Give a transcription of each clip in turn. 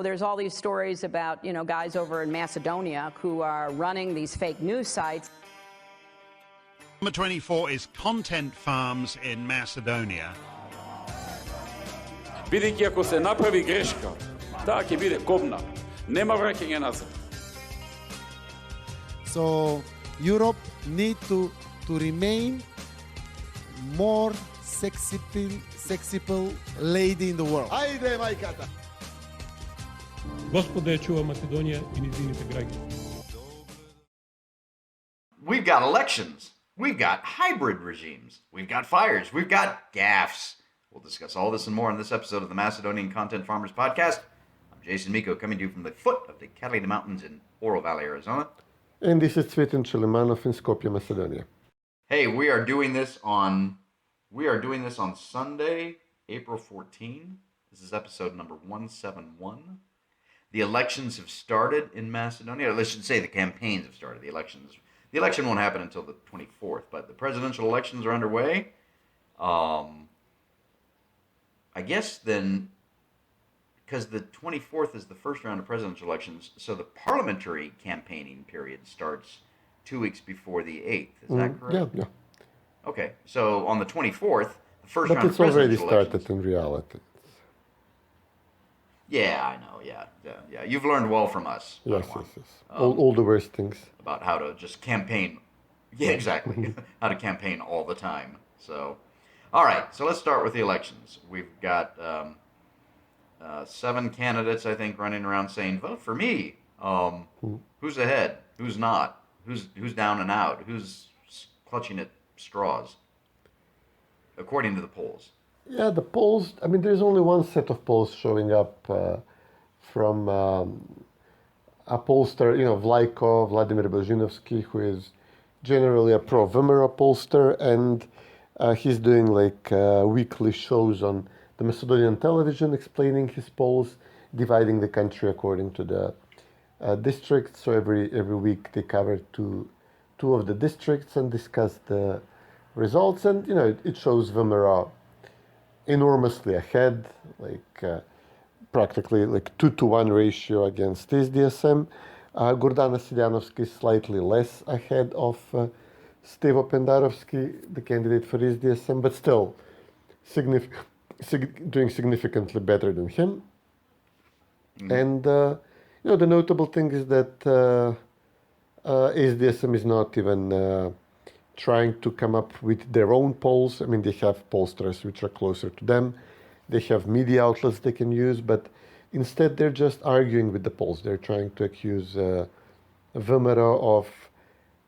there's all these stories about, guys over in Macedonia who are running these fake news sites. Number 24 is content farms in Macedonia. Бидејќи ако се направи грешка, таа ќе биде кобна. Нема враќање назад. So Europe need to remain more sexy lady in the world. Ajde, majkata! Господа ја чува Македонија и низините граѓани. We've got elections. We've got hybrid regimes. We've got fires. We've got gaffes. We'll discuss all this and more in this episode of the Macedonian Content Farmers Podcast. I'm Jason Miko, coming to you from the foot of the Catalina Mountains in Oro Valley, Arizona. And this is Cvetin in Skopje, Macedonia. Hey, we are doing this on Sunday, April 14. This is episode number 171. The elections have started in Macedonia. Or I should say the campaigns have started. The election won't happen until the 24th, but the presidential elections are underway. I guess then, because the 24th is the first round of presidential elections, so the parliamentary campaigning period starts 2 weeks before the 8th. Is that correct? Yeah. Okay, so on the 24th, the first round of presidential elections... But it's already started in reality. Yeah, I know, yeah. You've learned well from us. Yes. All the worst things. About how to just campaign. Yeah, exactly. How to campaign all the time. So, all right, so let's start with the elections. We've got 7 candidates, I think, running around saying, vote for me. Who's ahead? Who's not? Who's down and out? Who's clutching at straws? According to the polls. Yeah, the polls, I mean, there's only one set of polls showing up from a pollster, Vlajko, Vladimir Beljinovski, who is generally a pro-VMRO pollster, and he's doing weekly shows on the Macedonian television explaining his polls, dividing the country according to the districts. So every week they cover two of the districts and discuss the results, and it shows VMRO enormously ahead, practically 2-to-1 ratio against SDSM. Gordana Siljanovski is slightly less ahead of Stevo Pendarovski, the candidate for SDSM, but still doing significantly better than him. And the notable thing is that SDSM is not even trying to come up with their own polls. I mean, they have pollsters which are closer to them. They have media outlets they can use, but instead they're just arguing with the polls. They're trying to accuse VMRO of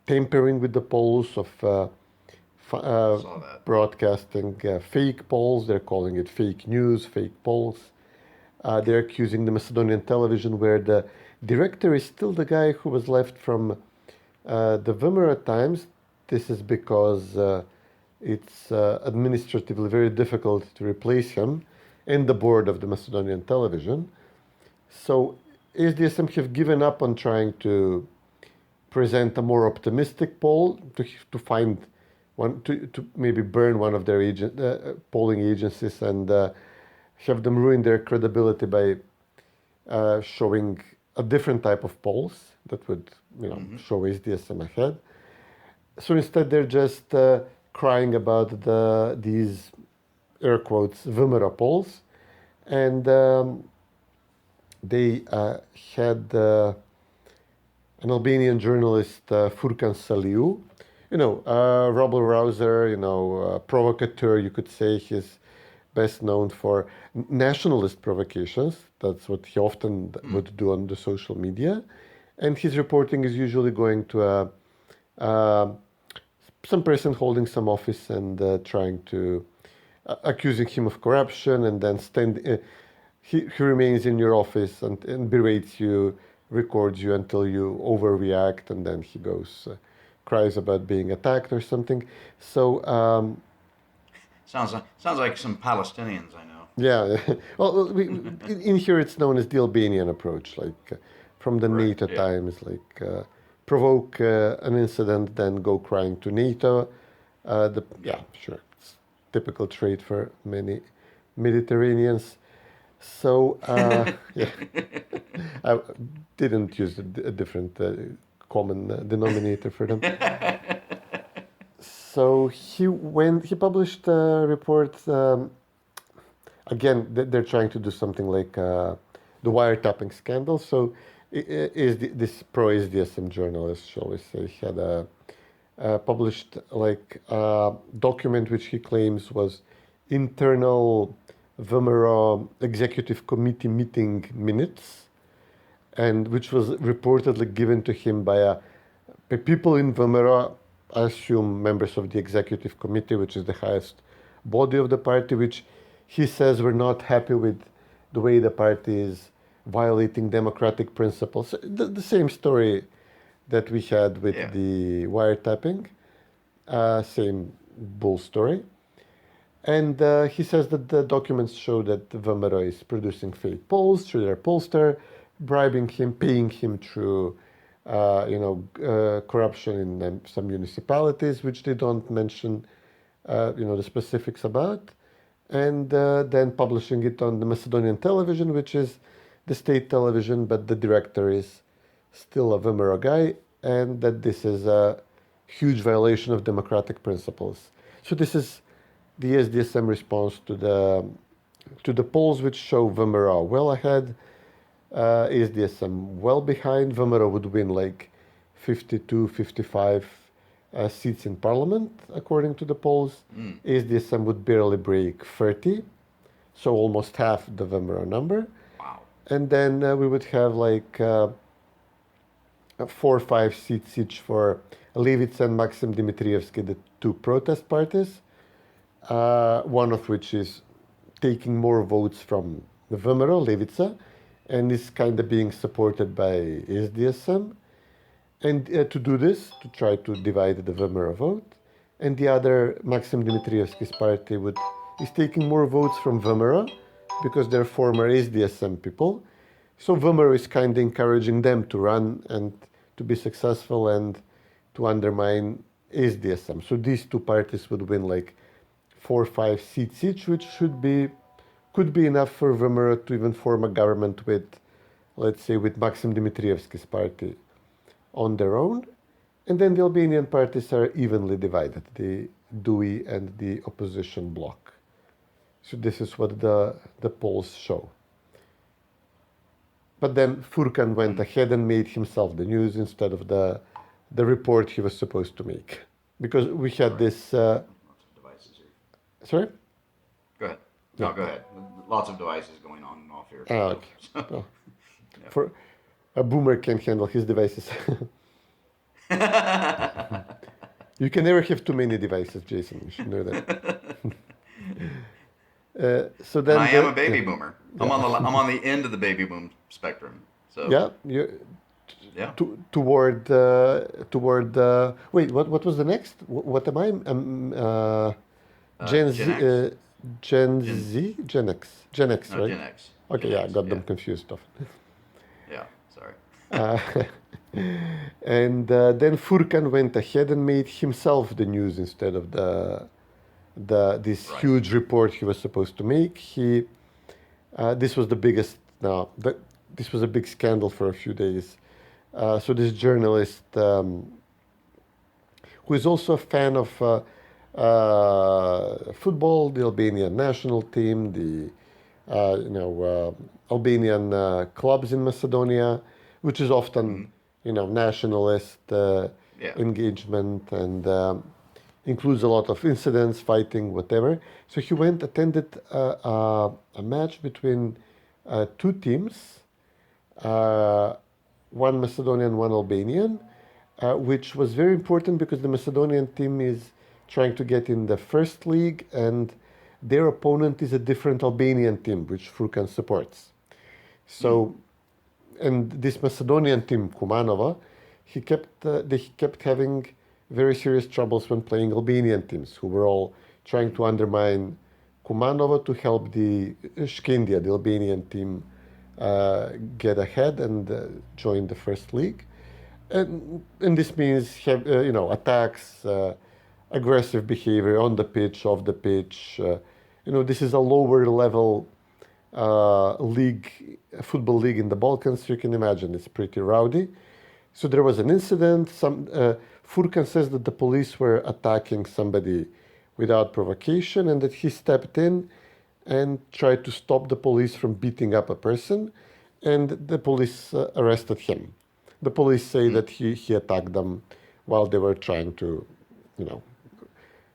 tampering with the polls, of broadcasting fake polls. They're calling it fake news, fake polls. They're accusing the Macedonian television, where the director is still the guy who was left from the VMRO times. This is because it's administratively very difficult to replace him and the board of the Macedonian television. So SDSM have given up on trying to present a more optimistic poll, to find one, to maybe burn one of their polling agencies and have them ruin their credibility by showing a different type of polls that would show SDSM ahead. So instead, they're just crying about these, air quotes, VMRO polls. And they had an Albanian journalist, Furkan Saliu, rabble-rouser, provocateur, you could say. He's best known for nationalist provocations. That's what he often would do on the social media. And his reporting is usually going to some person holding some office and trying to accusing him of corruption, and then he remains in your office and berates you, records you until you overreact, and then he goes cries about being attacked or something. So sounds like some Palestinians I know. Yeah, well, in here it's known as the Albanian approach, from the NATO times, provoke an incident, then go crying to NATO. It's typical trait for many Mediterraneans. So, yeah, I didn't use a different common denominator for them. So he published a report. Again, they're trying to do something like the wiretapping scandal. So, this pro-SDSM journalist, shall we say, had published like a document which he claims was internal VMRO executive committee meeting minutes, and which was reportedly given to him by people in VMRO, I assume members of the executive committee, which is the highest body of the party, which he says were not happy with the way the party is violating democratic principles. The same story that we had with the wiretapping, same bull story. And he says that the documents show that VMRO is producing fake polls through their pollster, bribing him, paying him through, corruption in some municipalities, which they don't mention, the specifics about, and then publishing it on the Macedonian television, which is the state television, but the director is still a VMRO guy, and that this is a huge violation of democratic principles. So this is the SDSM response to the polls, which show VMRO well ahead, SDSM well behind. VMRO would win like 52, 55 seats in parliament, according to the polls. SDSM would barely break 30, so almost half the VMRO number. Wow. And then we would have like 4 or 5 seats each for Levica and Maxim Dimitrievski, the two protest parties, one of which is taking more votes from the VMRO, Levica, and is kind of being supported by SDSM. And to do this, to try to divide the VMRO vote, and the other, Maxim Dimitrievski's party, is taking more votes from VMRO because they're former SDSM people. So VMRO is kind of encouraging them to run and to be successful and to undermine SDSM. So these two parties would win like 4 or 5 seats each, which could be enough for VMRO to even form a government with, let's say, with Maxim Dimitrievski's party on their own. And then the Albanian parties are evenly divided, the DUI and the opposition bloc. So this is what the polls show. But then Furkan went ahead and made himself the news instead of the report he was supposed to make. Because we had this... Lots of devices here. Sorry? Go ahead. No, go ahead. Lots of devices going on and off here. Okay. Oh. For a boomer can't handle his devices. You can never have too many devices, Jason. You should know that. So then I am a baby boomer. I'm on the end of the baby boom spectrum. So toward wait, what was the next? What am I? Gen Z. Gen X, right? Gen X. Okay, Gen yeah, I X, got them confused often. Yeah, sorry. And then Furkan went ahead and made himself the news instead of this huge report he was supposed to make. This was the biggest. This was a big scandal for a few days. So this journalist, who is also a fan of football, the Albanian national team, the Albanian clubs in Macedonia, which is often nationalist engagement and includes a lot of incidents, fighting, whatever. So he attended a match between 2 teams, one Macedonian, one Albanian, which was very important because the Macedonian team is trying to get in the first league, and their opponent is a different Albanian team, which Furkan supports. So, and this Macedonian team, Kumanova, he kept having very serious troubles when playing Albanian teams, who were all trying to undermine Kumanova to help the Shkindija, the Albanian team, get ahead and join the first league. And this means attacks, aggressive behavior on the pitch, off the pitch. This is a lower level football league in the Balkans. You can imagine it's pretty rowdy. So there was an incident. Furkan says that the police were attacking somebody without provocation and that he stepped in and tried to stop the police from beating up a person, and the police arrested him. The police say that he attacked them while they were trying to,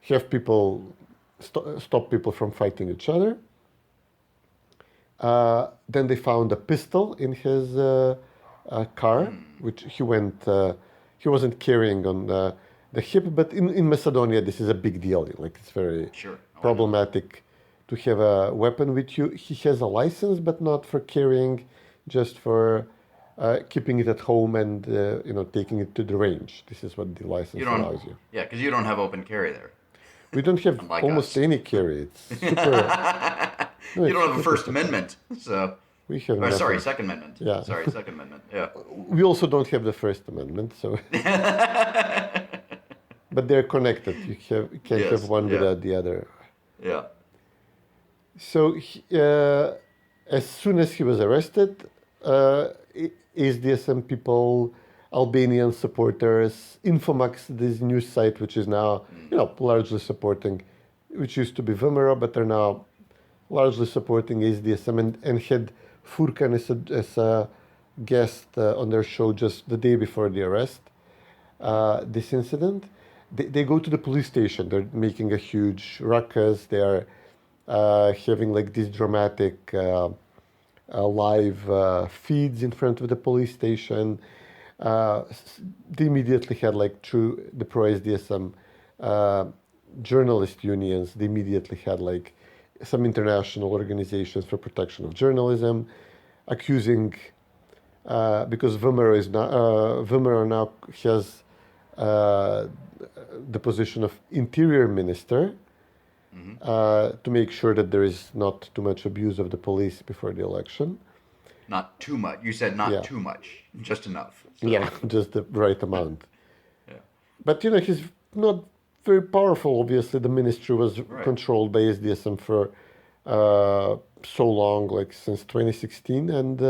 have people stop people from fighting each other. Then they found a pistol in his car, which he wasn't carrying on the hip, but in Macedonia this is a big deal. Like, it's very problematic to have a weapon with you. He has a license, but not for carrying, just for keeping it at home and taking it to the range. This is what the license allows you. Yeah, because you don't have open carry there. We don't have almost any carry. It's super. You don't have a First Amendment, so. We have. Second Amendment. Yeah. Sorry, Second Amendment. Yeah. We also don't have the First Amendment, so. But they're connected. You can't have one without the other. Yeah. So as soon as he was arrested, SDSM people, Albanian supporters, Infomax, this news site, which is now largely supporting, which used to be VMRO, but they're now largely supporting SDSM, and had Furkan as a guest on their show just the day before the arrest. This incident, they go to the police station. They're making a huge ruckus. They are having like these dramatic live feeds in front of the police station. They immediately had, like, through the pro-SDSM journalist unions, they immediately had like some international organizations for protection of journalism accusing, because VMRO now has the position of interior minister, to make sure that there is not too much abuse of the police before the election. Not too much. You said not too much, just enough. So. Yeah, just the right amount. Yeah. But he's not very powerful. Obviously, the ministry was controlled by SDSM for so long, like since 2016, and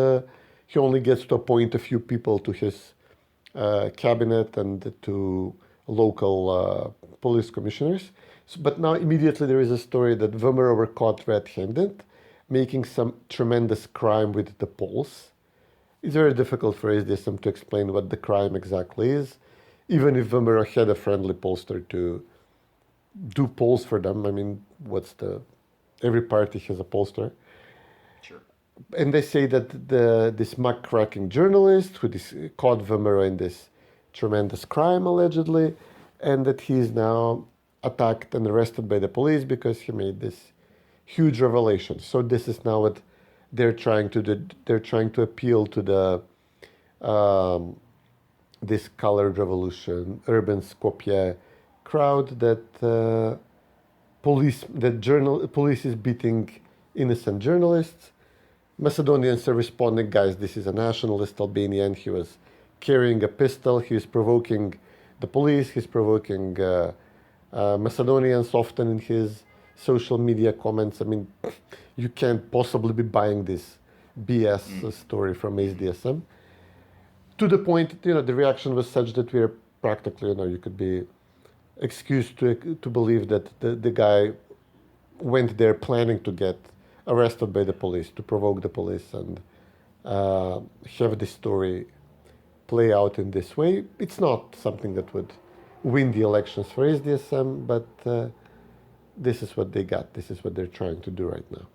he only gets to appoint a few people to his cabinet and to local police commissioners. But now immediately there is a story that VMRO were caught red-handed, making some tremendous crime with the polls. It's very difficult for SDSM to explain what the crime exactly is, even if VMRO had a friendly pollster to do polls for them. I mean, every party has a pollster. Sure. And they say that this muckraking journalist who caught VMRO in this tremendous crime, allegedly, and that he is now attacked and arrested by the police because he made this huge revelation. So this is now what they're trying to do. They're trying to appeal to the this colored revolution, urban Skopje crowd that police is beating innocent journalists. Macedonians are responding, guys, this is a nationalist Albanian. He was carrying a pistol. He is provoking the police. He's provoking Macedonians often in his social media comments. I mean, you can't possibly be buying this BS story from SDSM. To the point, the reaction was such that we are practically, you could be excused to believe that the guy went there planning to get arrested by the police, to provoke the police and have this story play out in this way. It's not something that would win the elections for SDSM, but this is what they got. This is what they're trying to do right now.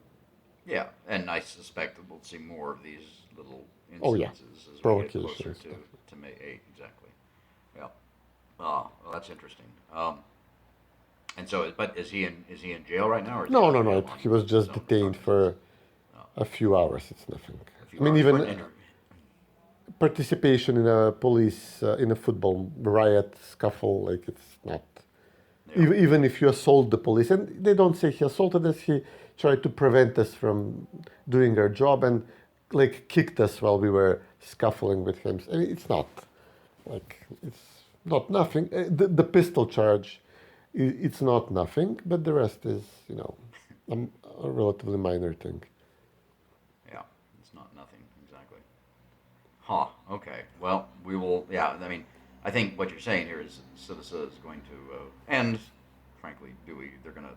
Yeah, and I suspect that we'll see more of these little instances as we get closer to May 8. Exactly. Yeah. Oh, well, that's interesting. And so, but is he in jail right now? Or is No. He was just detained for a few hours. It's nothing. I mean, even participation in a police in a football riot scuffle, like, it's not. Yeah. Even if you assault the police, and they don't say he assaulted us, he tried to prevent us from doing our job and like kicked us while we were scuffling with him. I mean, it's not nothing. The pistol charge, it's not nothing, but the rest is a relatively minor thing. Huh. Okay. Well, we will. Yeah. I mean, I think what you're saying here is Citisa is going to, and frankly, Dewey, they're going to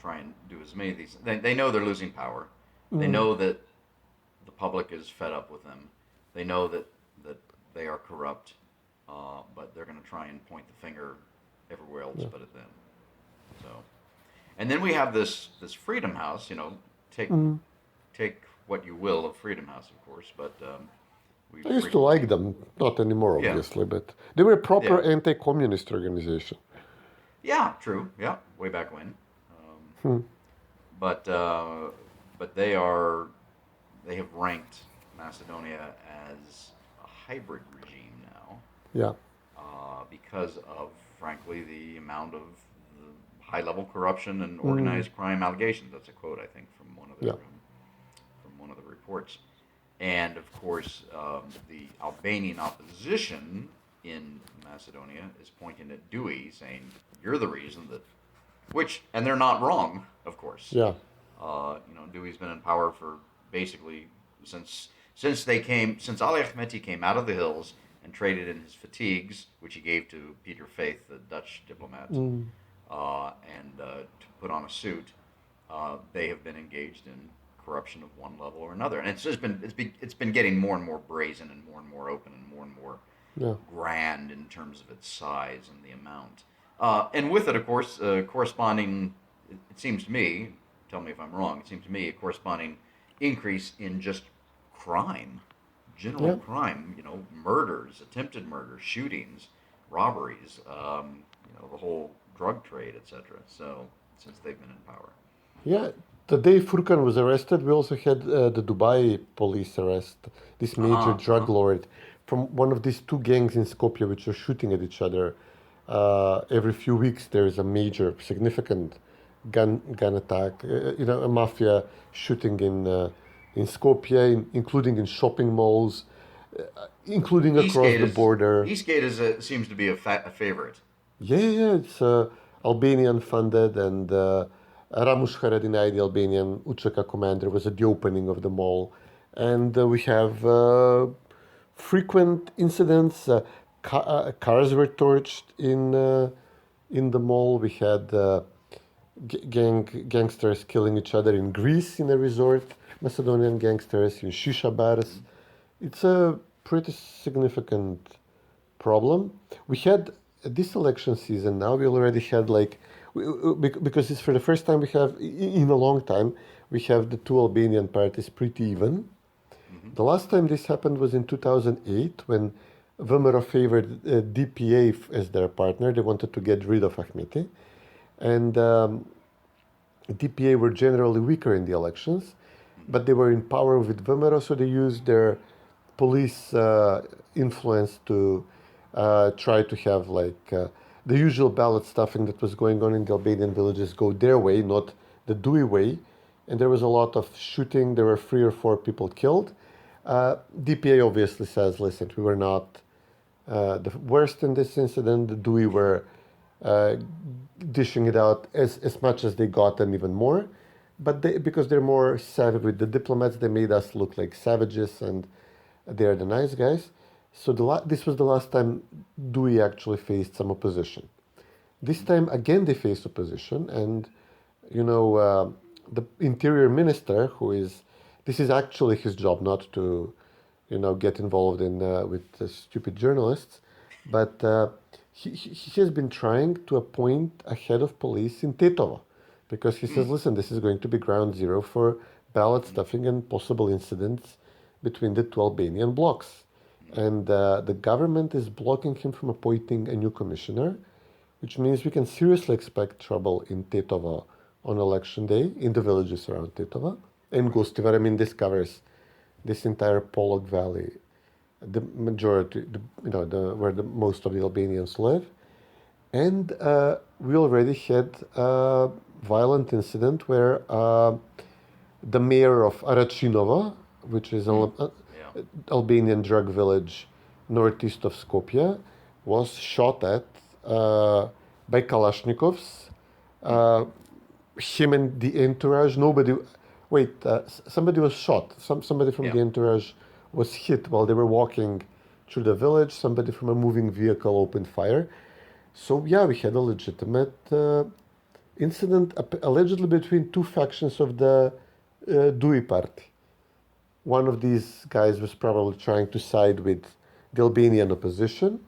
try and do as many of these. They know they're losing power. They know that the public is fed up with them. They know that they are corrupt, but they're going to try and point the finger everywhere else but at them. So, and then we have this Freedom House. You know, take what you will of Freedom House, of course, but I used to like them, not anymore, obviously, but they were a proper anti-communist organization. Yeah, true. Yeah, way back when. But they have ranked Macedonia as a hybrid regime now. Yeah. Because of, frankly, the amount of high-level corruption and organized crime allegations. That's a quote, I think, from one of the reports. And of course, the Albanian opposition in Macedonia is pointing at Dewey, saying, "You're the reason that," and they're not wrong, of course. Yeah. Dewey's been in power for basically since Ali Ahmeti came out of the hills and traded in his fatigues, which he gave to Peter Faith, the Dutch diplomat, and to put on a suit. They have been engaged in corruption of one level or another, and it's been getting more and more brazen and more open and more grand in terms of its size and the amount. And with it, of course, corresponding, it seems to me, tell me if I'm wrong, it seems to me a corresponding increase in just crime, general crime, murders, attempted murders, shootings, robberies, the whole drug trade, etc. So, since they've been in power. Yeah, the day Furkan was arrested, we also had the Dubai police arrest this major drug lord from one of these two gangs in Skopje which are shooting at each other. Every few weeks there is a major, significant gun attack. A mafia shooting in Skopje, including in shopping malls, including across the border. Eastgate seems to be a favorite. Yeah, it's Albanian funded, and Ramush Haradinaj, the Albanian UÇK commander, was at the opening of the mall. And we have frequent incidents. Cars were torched in the mall. We had gangsters killing each other in Greece in a resort, Macedonian gangsters in shisha bars. It's a pretty significant problem. We had this election season now, we already had because it's for the first time we have, in a long time, we have the two Albanian parties pretty even. The last time this happened was in 2008 when VMRO favored DPA as their partner. They wanted to get rid of Ahmeti. And DPA were generally weaker in the elections, but they were in power with VMRO, so they used their police influence to try to have the usual ballot stuffing that was going on in the Albanian villages go their way, not the Dewey way. And there was a lot of shooting. There were 3 or 4 people killed. DPA obviously says, listen, we were not the worst in this incident. The Dewey were dishing it out as much as they got and even more. But because they're more savvy with the diplomats, they made us look like savages and they're the nice guys. So this was the last time Dewey actually faced some opposition. This time, again, they faced opposition. And, the interior minister, this is actually his job, not to, get involved in with the stupid journalists. But he has been trying to appoint a head of police in Tetovo. Because he says, listen, this is going to be ground zero for ballot stuffing and possible incidents between the two Albanian blocs. And the government is blocking him from appointing a new commissioner, which means we can seriously expect trouble in Tetovo on election day, in the villages around Tetovo. And Gostivar, this covers this entire Polog Valley, the majority, where most of the Albanians live. And we already had a violent incident where the mayor of Aracinovo, which is Albanian drug village northeast of Skopje, was shot at by Kalashnikovs. Him and the entourage, somebody was shot. Somebody from the entourage was hit while they were walking through the village. Somebody from a moving vehicle opened fire. So yeah, we had a legitimate incident allegedly between two factions of the Dewey party. One of these guys was probably trying to side with the Albanian opposition,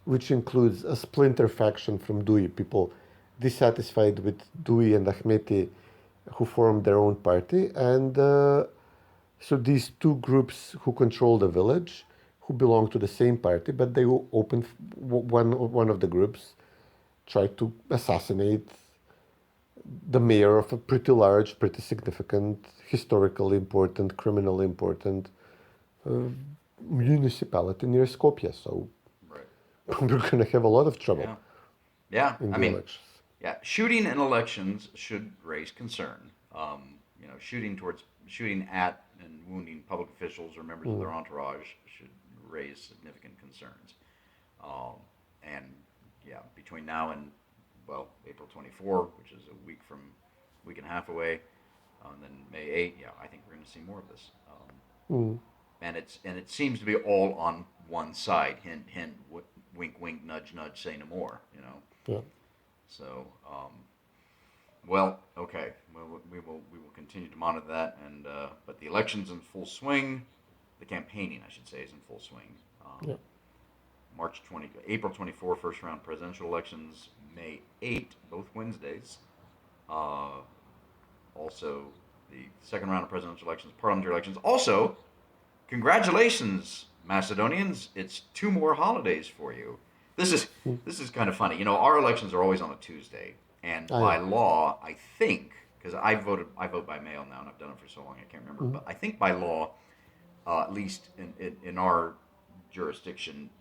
which includes a splinter faction from Dewey, people dissatisfied with Dewey and Ahmeti, who formed their own party. And so these two groups who control the village, who belong to the same party, but they opened, one of the groups tried to assassinate the mayor of a pretty large, pretty significant, historically important, criminally important municipality near Skopje. So we're going to have a lot of trouble. Yeah, in I the mean, elections. yeah, shooting in elections should raise concern. Shooting at and wounding public officials or members of their entourage should raise significant concerns. And yeah, between now and April 24, which is a week and a half away, and then May 8, yeah, I think we're going to see more of this. And it seems to be all on one side. Hint, hint. Wink, wink. Nudge, nudge. Say no more. Yeah. So, okay. Well, we will continue to monitor that. And but the election's in full swing. The campaigning, I should say, is in full swing. April 24, first round presidential elections. May 8, both Wednesdays. Also, the second round of presidential elections, parliamentary elections. Also, congratulations, Macedonians! It's 2 more holidays for you. This is kind of funny. Our elections are always on a Tuesday, and by law, I think, because I vote by mail now, and I've done it for so long, I can't remember. But I think by law, at least in our jurisdiction,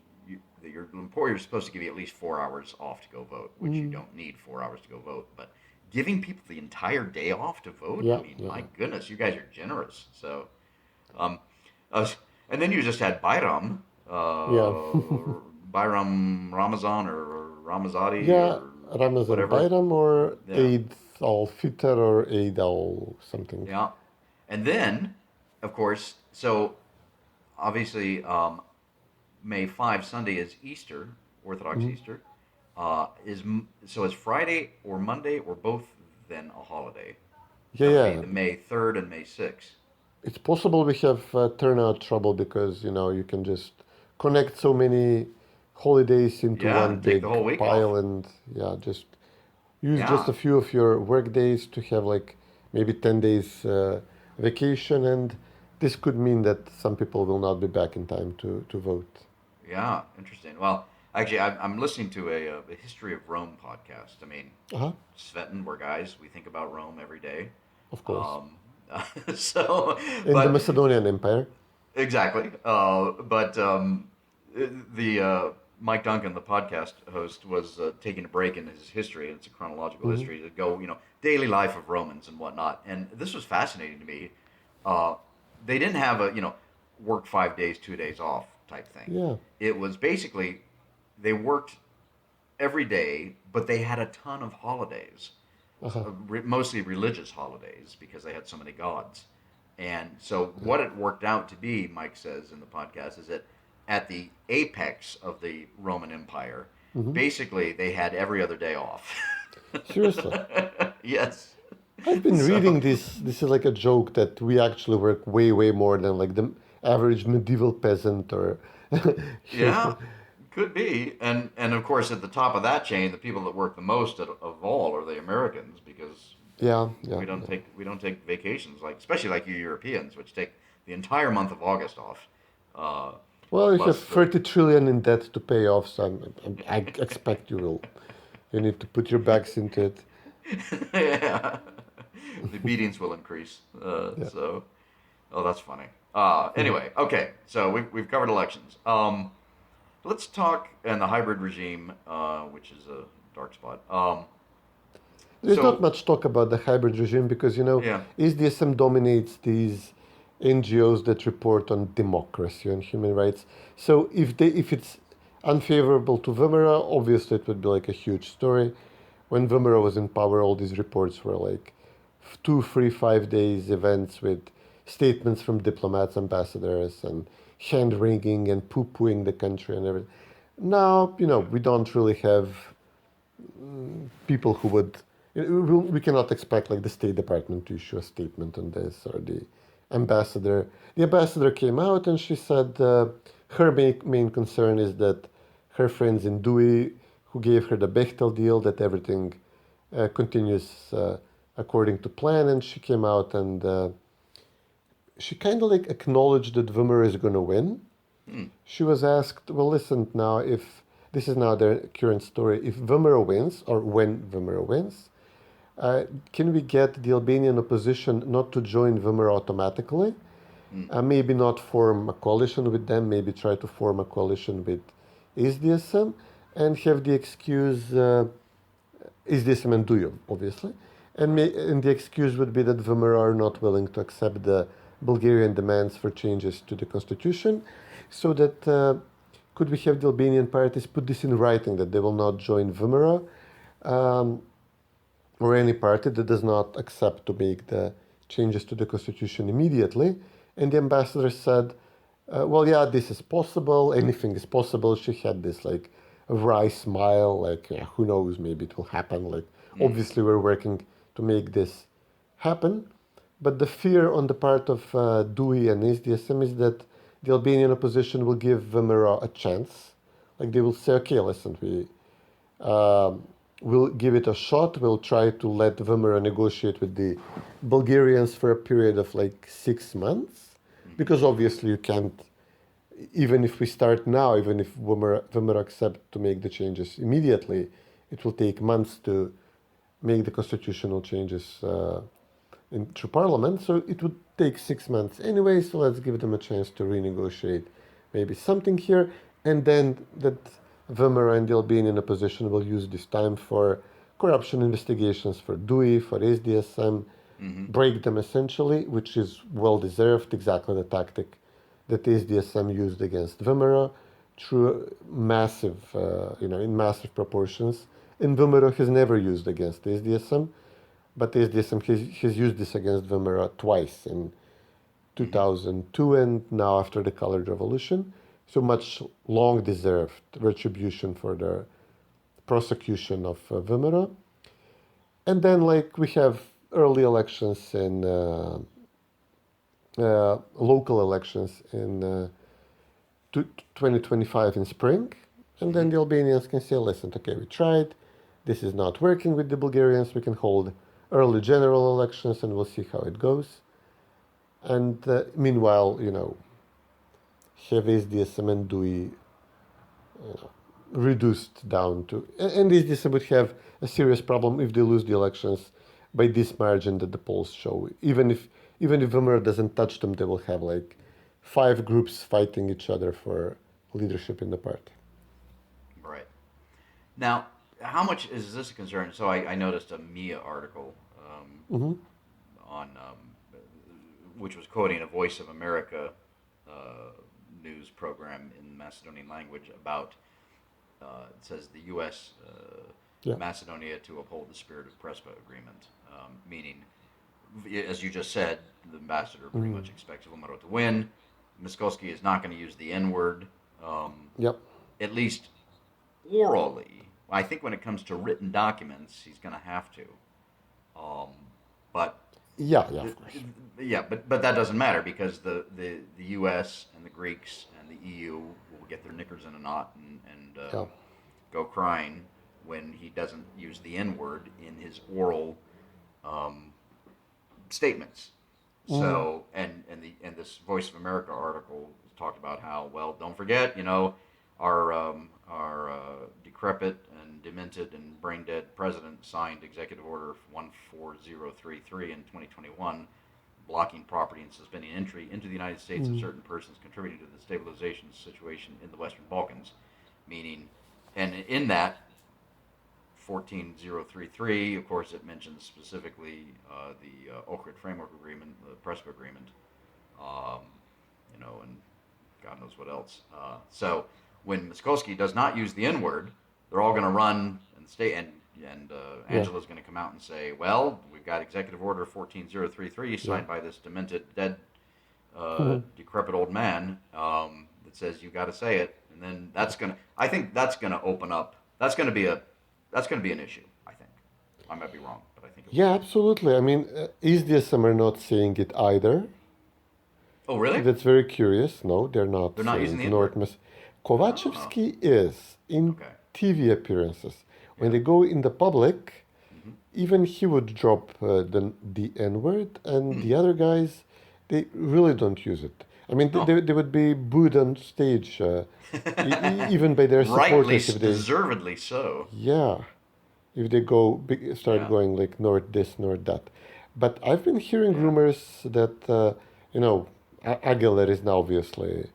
your employer is supposed to give you at least 4 hours off to go vote, which you don't need 4 hours to go vote. But giving people the entire day off to vote, my goodness, you guys are generous. So, and then you just had Bayram, Bayram Ramazan or Ramazadi, or Ramazan whatever. Bayram or Eid al-Fitr or Eid al-something. Yeah, and then, of course, so obviously May 5, Sunday is Easter, Orthodox Easter. Is Friday or Monday or both then a holiday? Yeah. May 3rd and May 6th. It's possible we have turnout trouble because, you can just connect so many holidays into one big the whole week pile off. and just use just a few of your work days to have maybe 10 days vacation, and this could mean that some people will not be back in time to vote. Yeah, interesting. Well, actually, I'm listening to a History of Rome podcast. I mean, Cvetin, we're guys. We think about Rome every day. Of course. In the Macedonian Empire. Exactly. But the Mike Duncan, the podcast host, was taking a break in his history. It's a chronological history to go, daily life of Romans and whatnot. And this was fascinating to me. They didn't have a, work 5 days, 2 days off type thing. Yeah. It was basically they worked every day, but they had a ton of holidays, mostly religious holidays because they had so many gods. And so what it worked out to be, Mike says in the podcast, is that at the apex of the Roman Empire, basically they had every other day off. Seriously? Yes. I've been reading this. This is like a joke that we actually work way, way more than the average medieval peasant or... Yeah, could be. And of course, at the top of that chain, the people that work the most of all are the Americans because we don't take vacations, especially like you Europeans, which take the entire month of August off. Well, you have 30 trillion in debt to pay off, so I expect you need to put your backs into it. Yeah. The beatings will increase. So, that's funny. Anyway, okay. So we've covered elections. Let's talk and the hybrid regime, which is a dark spot. There's not much talk about the hybrid regime because SDSM dominates these NGOs that report on democracy and human rights. So if it's unfavorable to VMRO, obviously it would be a huge story. When VMRO was in power, all these reports were 2, 3, 5 days events with statements from diplomats, ambassadors, and hand-wringing and poo-pooing the country and everything. Now, we don't really have people who would... We cannot expect like the State Department to issue a statement on this, or the ambassador. The ambassador came out and she said her main concern is that her friends in Dewey, who gave her the Bechtel deal, that everything continues according to plan, and she came out and she kind of like acknowledged that VMRO is going to win. She was asked, well, listen, now, if this is now their current story, if VMRO wins, or when VMRO wins, can we get the Albanian opposition not to join VMRO automatically? Maybe not form a coalition with them, maybe try to form a coalition with SDSM, and have the excuse, SDSM and Dujo, obviously, and the excuse would be that VMRO are not willing to accept the Bulgarian demands for changes to the constitution, so that could we have the Albanian parties put this in writing, that they will not join VMRO, or any party that does not accept to make the changes to the constitution immediately. And the ambassador said, well, yeah, this is possible, anything is possible. She had this like a wry smile, like, yeah, who knows, maybe it will happen. Like, obviously we're working to make this happen. But the fear on the part of Dewey and SDSM is that the Albanian opposition will give VMRO a chance. Like, they will say, okay, listen, we'll give it a shot. We'll try to let VMRO negotiate with the Bulgarians for a period of like 6 months. Because obviously you can't, even if we start now, even if VMRO accept to make the changes immediately, it will take months to make the constitutional changes through parliament. So it would take 6 months anyway, so let's give them a chance to renegotiate maybe something here. And then that VMRO and the Albanian opposition will use this time for corruption investigations for Dewey, for SDSM, break them essentially, which is well-deserved, exactly the tactic that SDSM used against VMRO through massive, in massive proportions. And VMRO has never used against SDSM, but SDSM has used this against VMRO twice, in 2002 and now after the Colored Revolution. So much long-deserved retribution for the prosecution of VMRO. And then, like, we have early elections in local elections in 2025 in spring, and then the Albanians can say, listen, okay, we tried, this is not working with the Bulgarians, we can hold early general elections and we'll see how it goes. And meanwhile, have SDSM and Dewey reduced down to, and SDSM would have a serious problem if they lose the elections by this margin that the polls show. Even if VMRO doesn't touch them, they will have like 5 groups fighting each other for leadership in the party. Right. Now, how much is this a concern? So I noticed a MIA article on which was quoting a Voice of America news program in Macedonian language about it says the U.S. Macedonia to uphold the spirit of Prespa agreement, meaning, as you just said, the ambassador pretty much expects VMRO to win. Miskolski is not going to use the N-word, at least orally. I think when it comes to written documents, he's going to have to. But of course. But that doesn't matter, because the U.S. and the Greeks and the EU will get their knickers in a knot and go crying when he doesn't use the N-word in his oral statements. So and this Voice of America article talked about how, well, don't forget, our decrepit and demented and brain dead president signed Executive Order 14033 in 2021, blocking property and suspending entry into the United States of certain persons contributing to the stabilization situation in the Western Balkans. Meaning, and in that 14033, of course, it mentions specifically the Ohrid Framework Agreement, the Prespa Agreement, and God knows what else. So when Miskolski does not use the N-word, they're all going to run and stay, and Angela's going to come out and say, well, we've got Executive Order 14033 signed by this demented, dead decrepit old man that says you got to say it, and then I think that's gonna open up. That's gonna be an issue. I think. I might be wrong, but I think. Yeah, absolutely. I mean, SDSM are not saying it either. Oh, really? That's very curious. No, they're not. They're not using the North N-word? Kovachevsky is in TV appearances. When they go in the public, even he would drop the N-word, and the other guys, they really don't use it. I mean, they would be booed on stage, even by their Rightly, supporters. If they, deservedly so. yeah, if they start going like North this, North that. But I've been hearing rumors that, Aguilar is now obviously.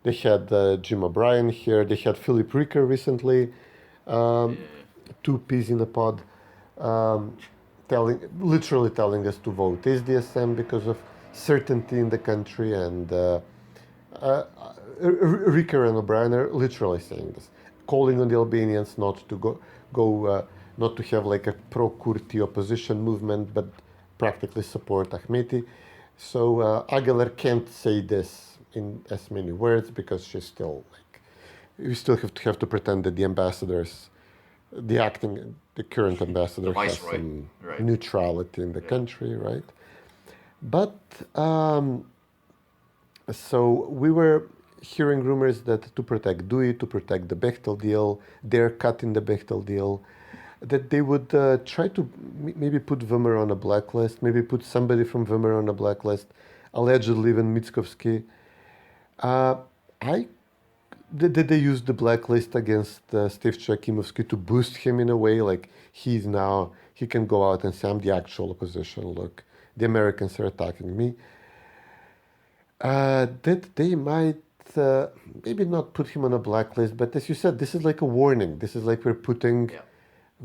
They had Jim O'Brien here. They had Philip Ricker recently. Two peas in a pod, literally telling us to vote SDSM because of certainty in the country, and Ricker and O'Brien are literally saying this, calling on the Albanians not to not to have like a pro-Kurti opposition movement, but practically support Ahmeti. So Aguilar can't say this in as many words because she's still you still have to pretend that the ambassadors, the current ambassador has some neutrality in the country, right? But so we were hearing rumors that to protect Dewey, to protect the Bechtel deal, they're cutting the Bechtel deal, that they would try to maybe put VMRO on a blacklist, maybe put somebody from VMRO on a blacklist, allegedly even Mickovsky. Did they use the blacklist against Steve Chakimovsky to boost him in a way, like he can go out and say, I'm the actual opposition, look, the Americans are attacking me. That they might maybe not put him on a blacklist, but as you said, this is like a warning. This is like we're putting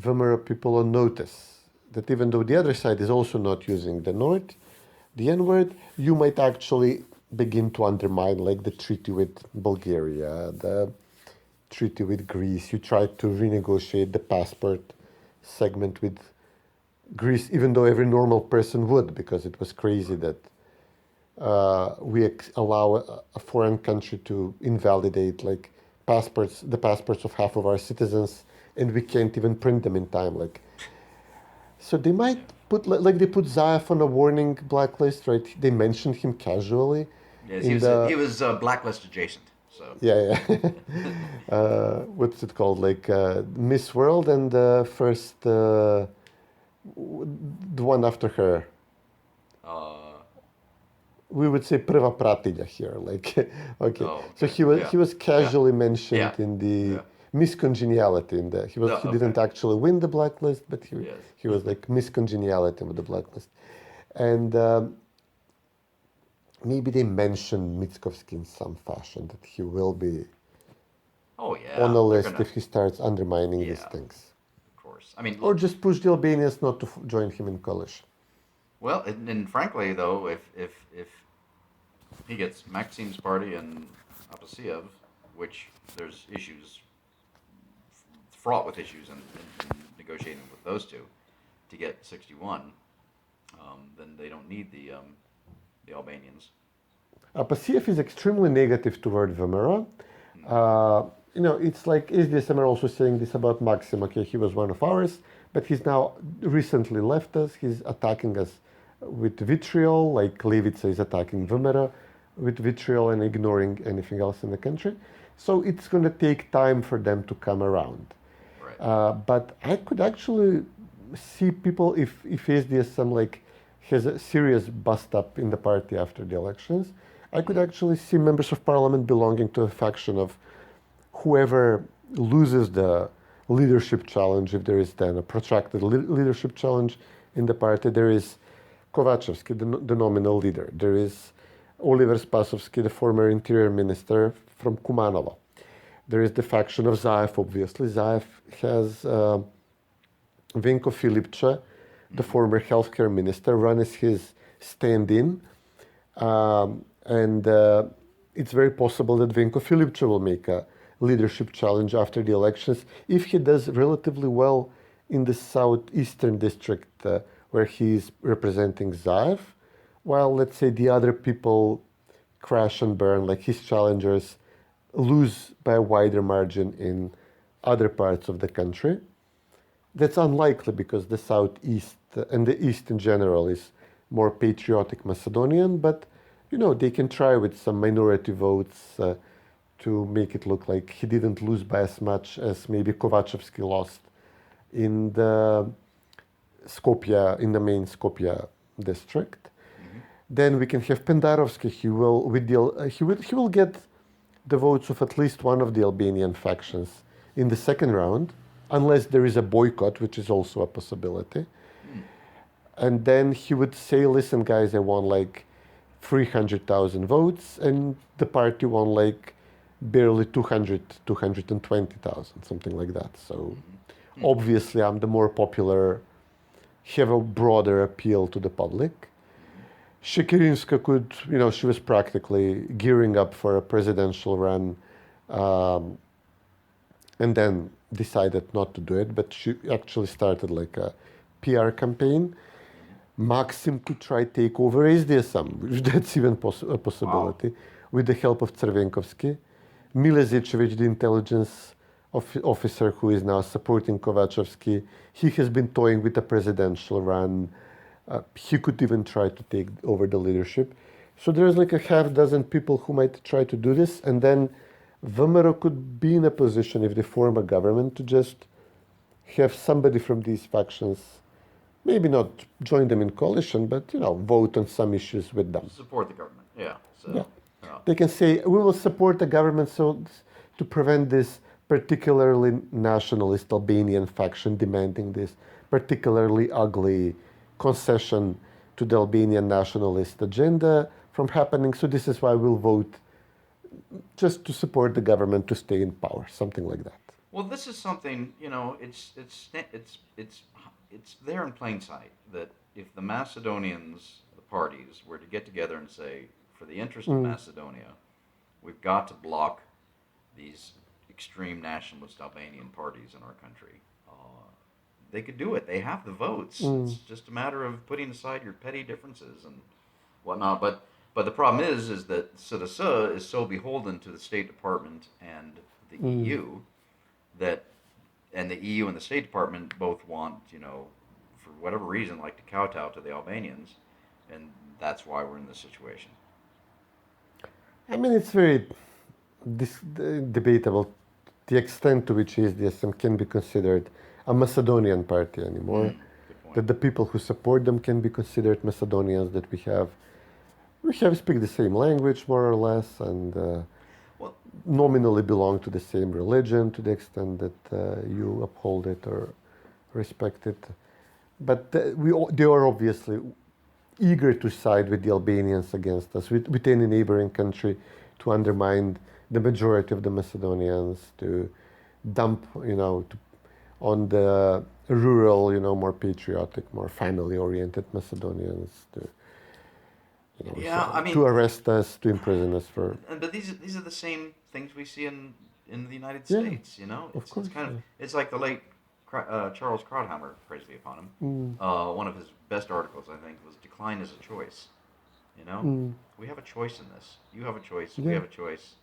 VMRO people on notice that even though the other side is also not using the N-word, you might actually begin to undermine like the treaty with Bulgaria, the treaty with Greece. You tried to renegotiate the passport segment with Greece, even though every normal person would, because it was crazy that we allow a foreign country to invalidate like the passports of half of our citizens, and we can't even print them in time. So they might put they put Zaev on a warning blacklist, right? They mentioned him casually. Yes, he was blacklist adjacent. So yeah. What's it called? Like Miss World and first the one after her. We would say prva pratilja here, okay. So he was casually mentioned in the miscongeniality in the he didn't actually win the blacklist, but he was like miscongeniality with the blacklist, and maybe they mentioned Mickovsky in some fashion that he will be on the list if he starts undermining these things. Of course, I mean, or just push the Albanians not to join him in coalition. Well, and frankly, though, if he gets Maxim's party and Apasiev, which there's issues, fraught with issues in negotiating with those two, to get 61, then they don't need the Albanians. Apasiev is extremely negative toward VMRO. It's like SDSM are also saying this about Maxim. Okay, he was one of ours, but he's now recently left us. He's attacking us with vitriol, like Levica is attacking VMRO with vitriol and ignoring anything else in the country. So it's going to take time for them to come around. Right. But I could actually see people, if SDSM has a serious bust up in the party after the elections, I could actually see members of parliament belonging to a faction of whoever loses the leadership challenge, if there is then a protracted leadership challenge in the party. There is Kovachevsky, the nominal leader. There is Oliver Spasovsky, the former interior minister from Kumanovo. There is the faction of Zaev, obviously. Zaev has Vinko Filipče, the former healthcare minister, run as his stand-in. And it's very possible that Vinko Filipče will make a leadership challenge after the elections if he does relatively well in the southeastern district where he is representing Zaev, while, let's say, the other people crash and burn like his challengers, lose by a wider margin in other parts of the country. That's unlikely because the southeast and the east in general is more patriotic Macedonian, but they can try with some minority votes to make it look like he didn't lose by as much as maybe Kovacevsky lost in the Skopje, in the main Skopje district. Then we can have Pendarovsky. He will get the votes of at least one of the Albanian factions in the second round, unless there is a boycott, which is also a possibility. And then he would say, listen, guys, I won like 300,000 votes, and the party won like barely 220,000, something like that. So obviously I'm the more popular, have a broader appeal to the public. Shekirinska could, she was practically gearing up for a presidential run, and then decided not to do it, but she actually started like a PR campaign. Maxim could try take over SDSM, that's even a possibility, with the help of Crvenkovsky. Milezicevic, the intelligence officer who is now supporting Kovacevsky, he has been toying with a presidential run. He could even try to take over the leadership. So there's like a half dozen people who might try to do this, and then VMRO could be in a position, if they form a government, to just have somebody from these factions, maybe not join them in coalition, but vote on some issues with them. Support the government, yeah. So, yeah. They can say, we will support the government to prevent this particularly nationalist Albanian faction demanding this particularly ugly concession to the Albanian nationalist agenda from happening. So this is why we'll vote just to support the government to stay in power, something like that. Well, this is something, it's there in plain sight that if the Macedonians, the parties, were to get together and say, for the interest of Macedonia, we've got to block these extreme nationalist Albanian parties in our country, they could do it. They have the votes. It's just a matter of putting aside your petty differences and whatnot. But the problem is that SDSM is so beholden to the State Department and the EU and the EU and the State Department both want, for whatever reason, like to kowtow to the Albanians, and that's why we're in this situation. I mean, it's very debatable the extent to which SDSM can be considered a Macedonian party anymore. That the people who support them can be considered Macedonians, that we have speak the same language more or less, and nominally belong to the same religion to the extent that you uphold it or respect it. But they are obviously eager to side with the Albanians against us, with any neighboring country, to undermine the majority of the Macedonians, to dump, on the rural, more patriotic, more family-oriented Macedonians, to to arrest us, to imprison us for. But these are the same things we see in the United States. Of course, it's like the late Charles Krauthammer, praise be upon him. One of his best articles, I think, was "Decline is a Choice." We have a choice in this. You have a choice. We have a choice.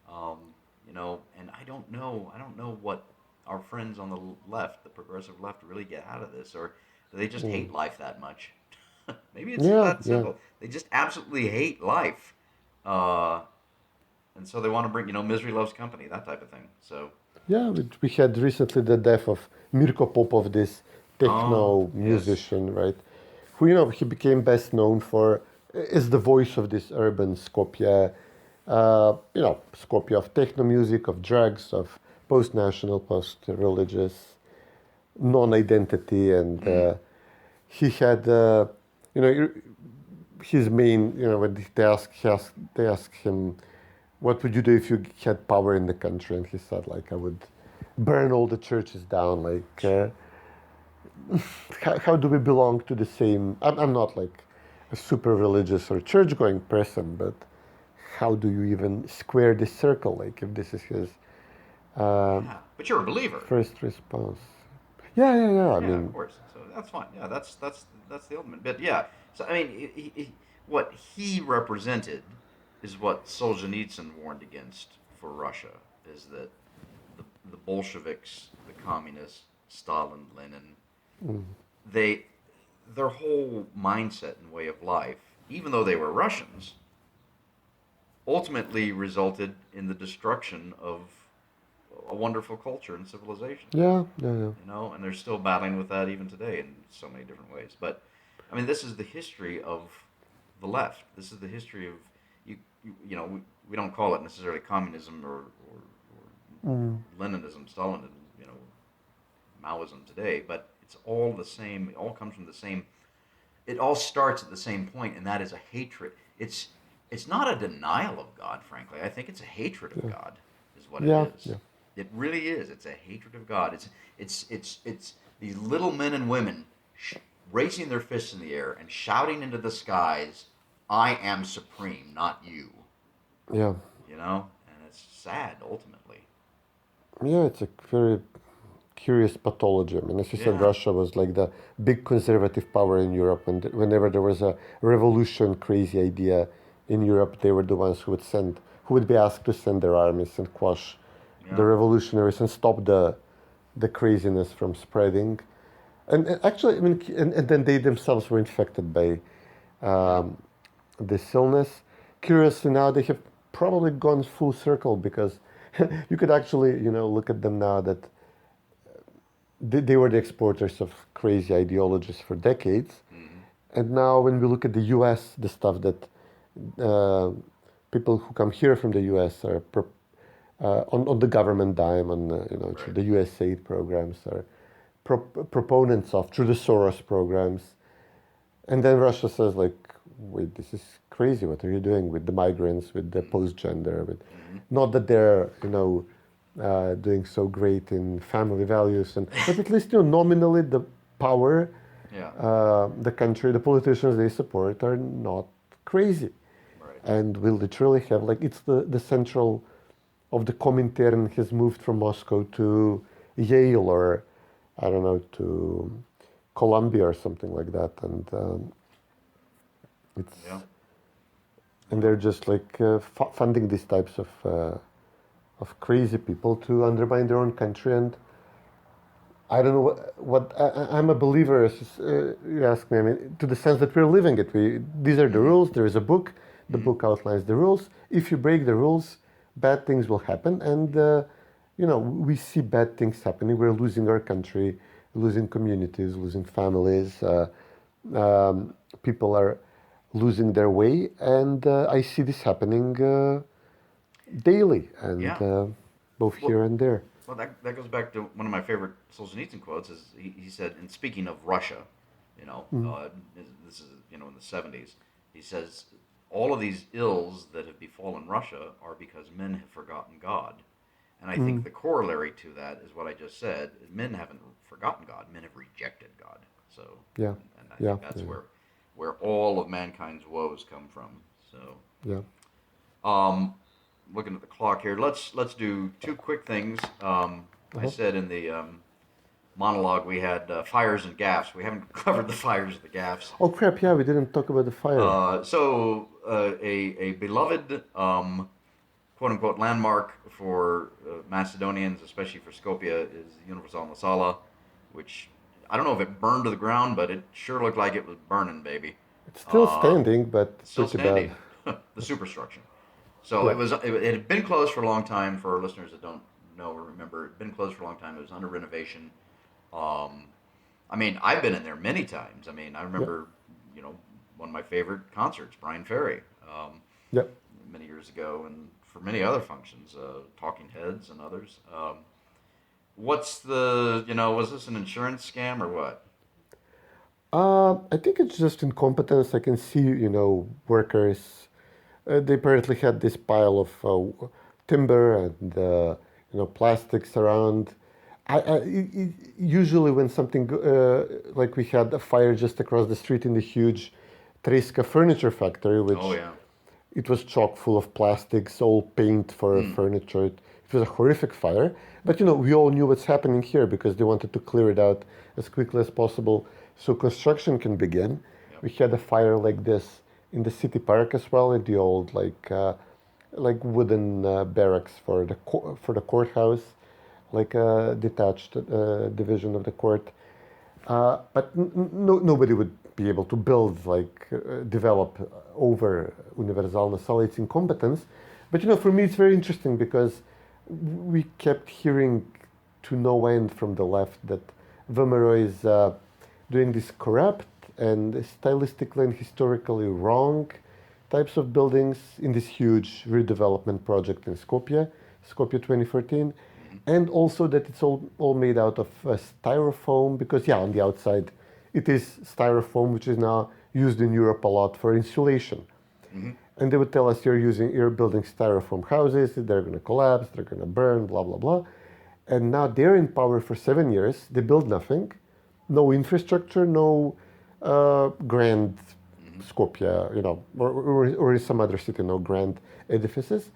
And I don't know what our friends on the left, the progressive left, really get out of this, or do they just hate life that much? Maybe it's that simple. Yeah. They just absolutely hate life, and so they want to bring, misery loves company, that type of thing. So we had recently the death of Mirko Popov, this techno musician, right? Who he became best known for is the voice of this urban Skopje, Skopje of techno music, of drugs, of post-national, post-religious non-identity, and he had, his main, when they asked him, what would you do if you had power in the country? And he said, I would burn all the churches down. How do we belong to the same? I'm not a super religious or church-going person, but how do you even square this circle? If this is his. But you're a believer. First response. Yeah. I mean, of course. So that's fine. Yeah, that's the ultimate. But yeah, so I mean, what he represented is what Solzhenitsyn warned against for Russia, is that the Bolsheviks, the communists, Stalin, Lenin, their whole mindset and way of life, even though they were Russians, ultimately resulted in the destruction of a wonderful culture and civilization. Yeah. You know, and they're still battling with that even today in so many different ways. But I mean, this is the history of the left. This is the history of you know, we don't call it necessarily communism or Leninism, Stalinism, you know, Maoism today, but it's all the same. It all comes from the same. It all starts at the same point, and that is a hatred. It's not a denial of God, frankly. I think it's a hatred of God, is what it is. Yeah. It really is. It's a hatred of God. It's these little men and women raising their fists in the air and shouting into the skies, "I am supreme, not you." Yeah. You know, and it's sad ultimately. Yeah, it's a very curious pathology. I mean, as you said, Russia was like the big conservative power in Europe, and whenever there was a revolution, crazy idea in Europe, they were the ones who would be asked to send their armies and quash the revolutionaries and stop the craziness from spreading. And actually, I mean, and then they themselves were infected by this illness. Curiously, now they have probably gone full circle, because you could actually, you know, look at them now that they were the exporters of crazy ideologies for decades. And now when we look at the US, the stuff that people who come here from the US are on the government dime, on the USAID programs, are proponents of through the Soros programs. And then Russia says, like, wait, this is crazy. What are you doing with the migrants, with the post-gender? Not that they're, you know, doing so great in family values, but at least, you know, nominally the power, the country, the politicians they support are not crazy. And we literally have, like, it's the central of the Comintern has moved from Moscow to Yale, or I don't know, to Columbia or something like that, and it's and they're just like funding these types of crazy people to undermine their own country. And I don't know what I'm a believer, as you ask me, I mean, to the sense that we're living it. These are the rules. There is a book. The book outlines the rules. If you break the rules, bad things will happen. And you know, we see bad things happening. We're losing our country, losing communities, losing families. People are losing their way, and I see this happening daily, and both here and there. Well, that goes back to one of my favorite Solzhenitsyn quotes. Is he said, in speaking of Russia, you know, this is, you know, in the 70s, he says, all of these ills that have befallen Russia are because men have forgotten God. And I think the corollary to that is what I just said. Men haven't forgotten God. Men have rejected God. So, and I think that's where all of mankind's woes come from. So, looking at the clock here, let's do two quick things. I said in the monologue we had fires and gaffes. We haven't covered the fires and the gaffes. Oh crap! Yeah, we didn't talk about the fire. So a beloved quote unquote landmark for Macedonians, especially for Skopje, is the Universal Masala, which I don't know if it burned to the ground, but it sure looked like it was burning, baby. It's still standing, but still pretty standing. bad. The superstructure. So it had been closed for a long time. For our listeners that don't know or remember, it had been closed for a long time. It was under renovation. I mean, I've been in there many times. I mean, I remember, you know, one of my favorite concerts, Brian Ferry, many years ago, and for many other functions, Talking Heads and others. What's the, you know, was this an insurance scam or what? I think it's just incompetence. I can see, you know, workers. They apparently had this pile of timber and you know, plastics around. Usually when something like we had a fire just across the street in the huge Triska furniture factory, which it was chock full of plastics, all paint for furniture. It was a horrific fire. But, you know, we all knew what's happening here because they wanted to clear it out as quickly as possible so construction can begin. We had a fire like this in the city park as well, in the old like wooden barracks for the courthouse, like a detached division of the court. But nobody would be able to build, develop over Universalna Sala, its incompetence. But for me it's very interesting because we kept hearing to no end from the left that VMRO is doing this corrupt and stylistically and historically wrong types of buildings in this huge redevelopment project in Skopje 2014. And also that it's all made out of styrofoam, because on the outside it is styrofoam, which is now used in Europe a lot for insulation. And they would tell us you're building styrofoam houses, they're going to collapse, they're going to burn, blah, blah, blah. And now they're in power for 7 years, they build nothing, no infrastructure, no grand Skopje, or in some other city, no grand edifices.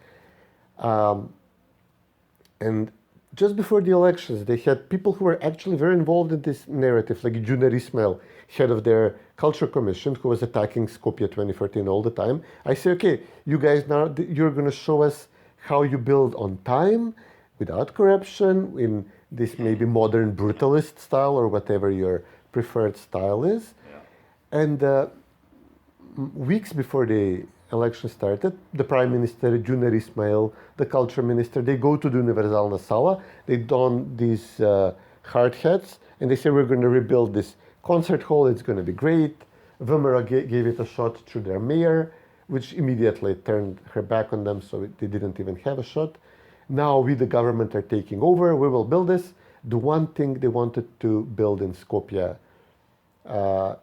And just before the elections, they had people who were actually very involved in this narrative, like Juner Ismail, head of their culture commission, who was attacking Skopje 2014 all the time. I say, okay, you guys now, you're going to show us how you build on time, without corruption, in this maybe modern brutalist style or whatever your preferred style is. And weeks before the election started, the Prime Minister, Juner Ismail, the Culture Minister, they go to the Universalna Sala, they don these hard hats, and they say, we're going to rebuild this concert hall, it's going to be great. VMRO gave it a shot through their mayor, which immediately turned her back on them, so they didn't even have a shot. Now we, the government, are taking over, we will build this. The one thing they wanted to build in Skopje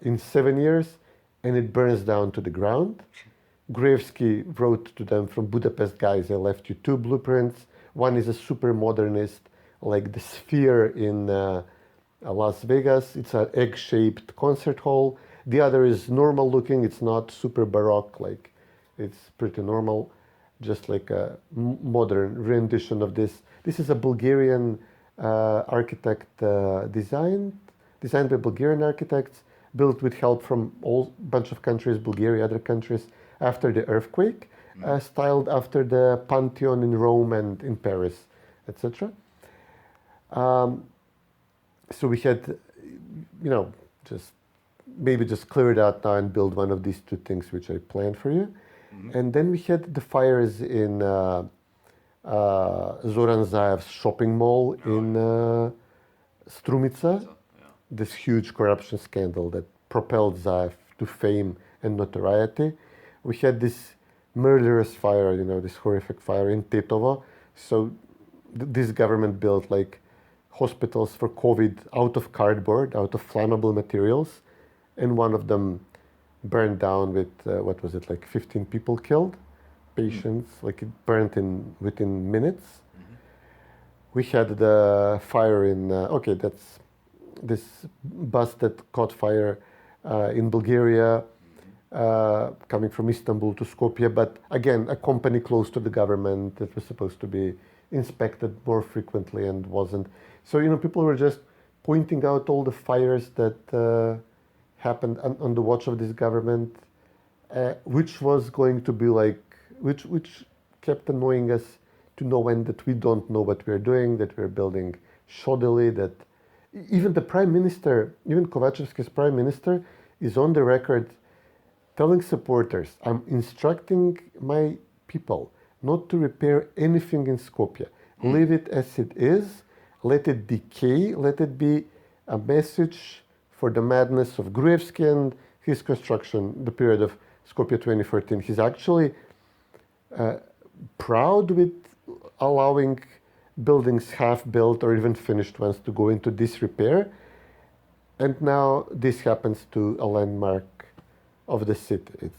in 7 years, and it burns down to the ground. Gruevski wrote to them from Budapest, guys, I left you 2 blueprints. One is a super modernist, like the Sphere in Las Vegas. It's an egg-shaped concert hall. The other is normal looking. It's not super Baroque, like it's pretty normal, just like a modern rendition of this. This is a Bulgarian architect designed by Bulgarian architects, built with help from all bunch of countries, Bulgaria, other countries, after the earthquake, styled after the Pantheon in Rome and in Paris, etc. So we had, just clear it out now and build one of these 2 things which I planned for you. And then we had the fires in Zoran Zaev's shopping mall in Strumica, this huge corruption scandal that propelled Zaev to fame and notoriety. We had this murderous fire, this horrific fire in Tetovo. So this government built like hospitals for COVID out of cardboard, out of flammable materials. And one of them burned down with, 15 people killed, patients, like it burned within minutes. We had the fire in, that's this bus that caught fire in Bulgaria, coming from Istanbul to Skopje, but again, a company close to the government that was supposed to be inspected more frequently and wasn't. So, people were just pointing out all the fires that happened on the watch of this government, which was going to be which kept annoying us to no end, that we don't know what we're doing, that we're building shoddily, that even the Prime Minister, even Kovacevski's Prime Minister, is on the record telling supporters, I'm instructing my people not to repair anything in Skopje. Leave it as it is, let it decay, let it be a message for the madness of Gruevski and his construction, the period of Skopje 2014. He's actually proud with allowing buildings half-built or even finished ones to go into disrepair. And now this happens to a landmark of the city.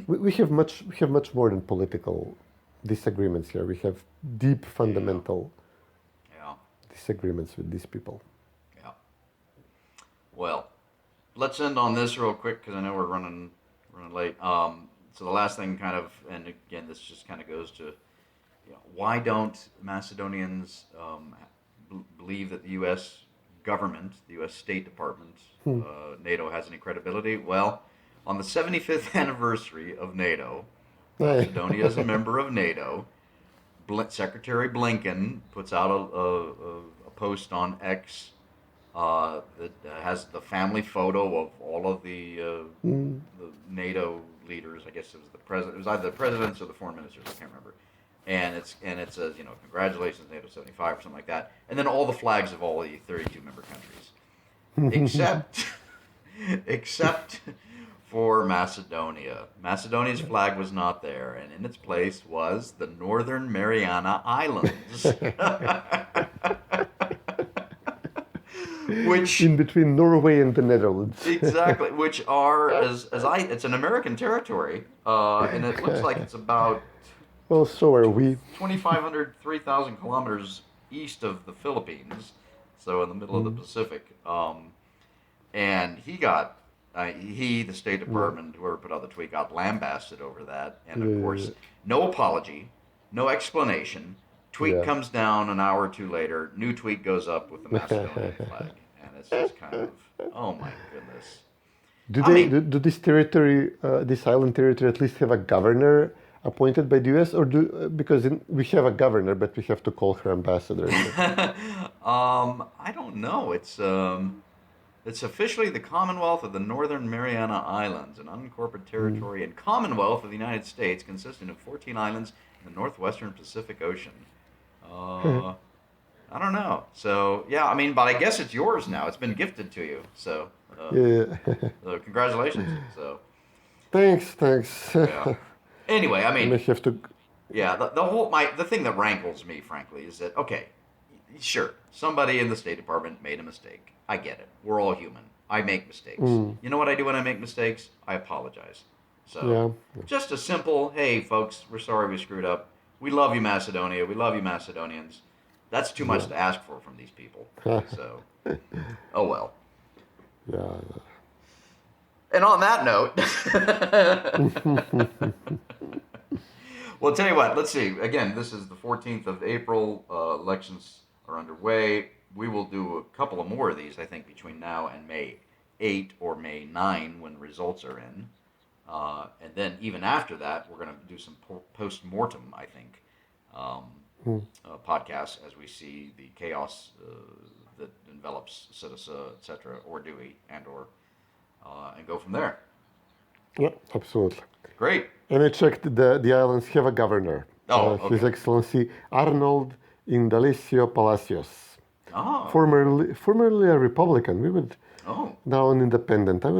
We have much more than political disagreements here. We have deep fundamental disagreements with these people. Yeah. Well, let's end on this real quick because I know we're running late. So the last thing and again, this just kind of goes to, why don't Macedonians believe that the U.S. government, the U.S. State Department, NATO has any credibility? Well, on the 75th anniversary of NATO, Macedonia is a member of NATO. Secretary Blinken puts out a post on X that has the family photo of all of the NATO leaders. I guess it was the president. It was either the presidents or the foreign ministers. I can't remember. And it says, congratulations, NATO 75 or something like that. And then all the flags of all the 32 member countries, except for Macedonia. Macedonia's flag was not there, and in its place was the Northern Mariana Islands. Which in between Norway and the Netherlands. Exactly, which are it's an American territory, and it looks like it's about Well, so are we. 2,500, 3,000 kilometers east of the Philippines, so in the middle of the Pacific. And the State Department, whoever put out the tweet, got lambasted over that. And of course, no apology, no explanation. Tweet comes down an hour or two later, new tweet goes up with the Macedonian flag. And it's just kind of, oh my goodness. Do this territory, this island territory, at least have a governor appointed by the U.S. or because we have a governor, but we have to call her ambassador? I don't know. It's officially the Commonwealth of the Northern Mariana Islands, an unincorporated territory and Commonwealth of the United States consisting of 14 islands in the northwestern Pacific Ocean. I don't know. So, yeah, but I guess it's yours now. It's been gifted to you. So, so congratulations. So, Thanks. Yeah. Anyway, I have to. Yeah, the thing that rankles me, frankly, is that, okay, sure, somebody in the State Department made a mistake. I get it. We're all human. I make mistakes. You know what I do when I make mistakes? I apologize. So, just a simple, hey, folks, we're sorry we screwed up. We love you, Macedonia. We love you, Macedonians. That's too much to ask for from these people. So, oh well. Yeah. And on that note, well, tell you what, let's see. Again, this is the 14th of April. Elections are underway. We will do a couple of more of these, I think, between now and May 8 or May 9 when results are in. And then even after that, we're going to do some post-mortem, I think, podcasts as we see the chaos that envelops Citisa, etc., or Dewey, and go from there. Yeah, absolutely. Great. And I checked the islands have a governor. His Excellency Arnold Indalecio Palacios. Oh. Formerly a Republican. We would now an independent. I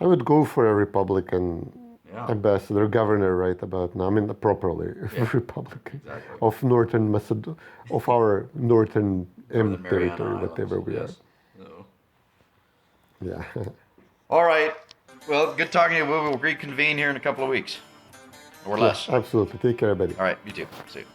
would go for a Republican ambassador, governor right about now. Properly Republican of Northern Macedonia, of our Northern territory, whatever we are. No. Yeah. All right. Well, good talking to you. We'll reconvene here in a couple of weeks or less. Absolutely. Take care, buddy. All right. You too. See you.